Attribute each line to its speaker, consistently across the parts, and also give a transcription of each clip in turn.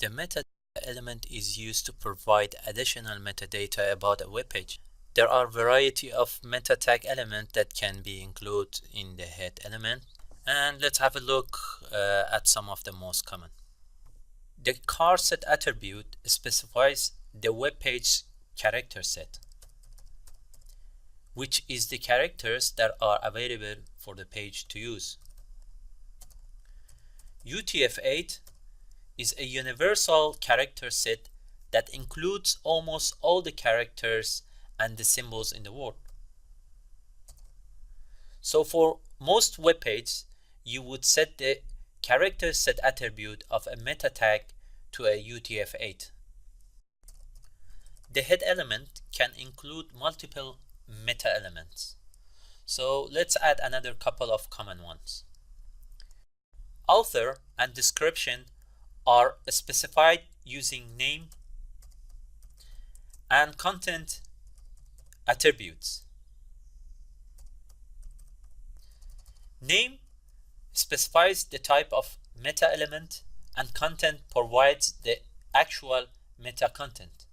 Speaker 1: The metadata element is used to provide additional metadata about a web page. There are a variety of meta tag elements that can be included in the head element, and let's have a look at some of the most common. The charset attribute specifies the web page character set, which is the characters that are available for the page to use. UTF-8 is a universal character set that includes almost all the characters and the symbols in the word. So for most web pages, you would set the character set attribute of a meta tag to a UTF-8. The head element can include multiple meta elements. So let's add another couple of common ones. Author and description are specified using name and content attributes. Name specifies the type of meta element, and content provides the actual meta content.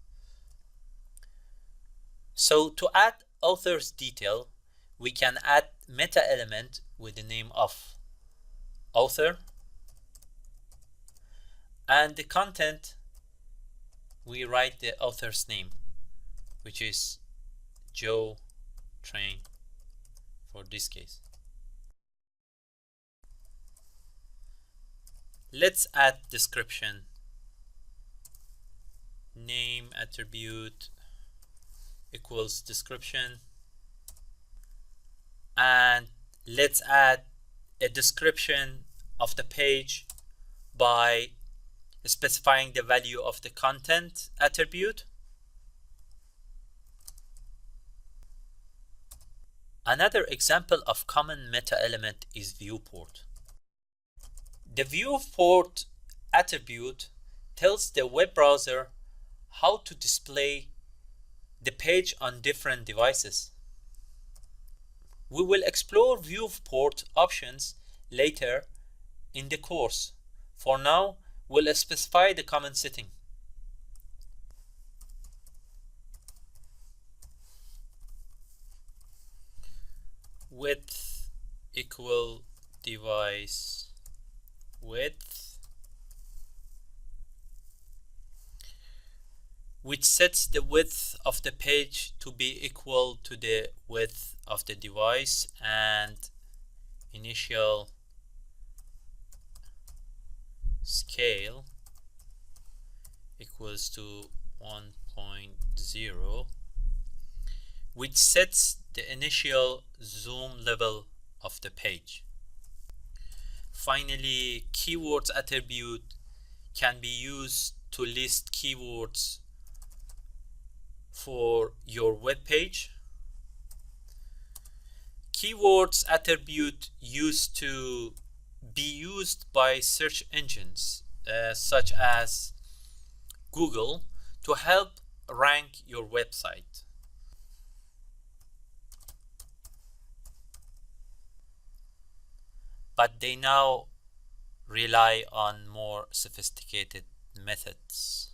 Speaker 1: So to add author's detail, we can add meta element with the name of author, and the content we write the author's name, which is Joe Train for this case. Let's add description, name attribute equals description, and let's add a description of the page by specifying the value of the content attribute. Another example of common meta element is viewport. The viewport attribute tells the web browser how to display the page on different devices. We will explore viewport options later in the course. For now, we'll specify the common setting. Width equal device width, which sets the width of the page to be equal to the width of the device, and initial scale equals to 1.0, which sets the initial zoom level of the page. Finally, keywords attribute can be used to list keywords for your web page. Keywords attribute used to be used by search engines such as Google to help rank your website. But they now rely on more sophisticated methods.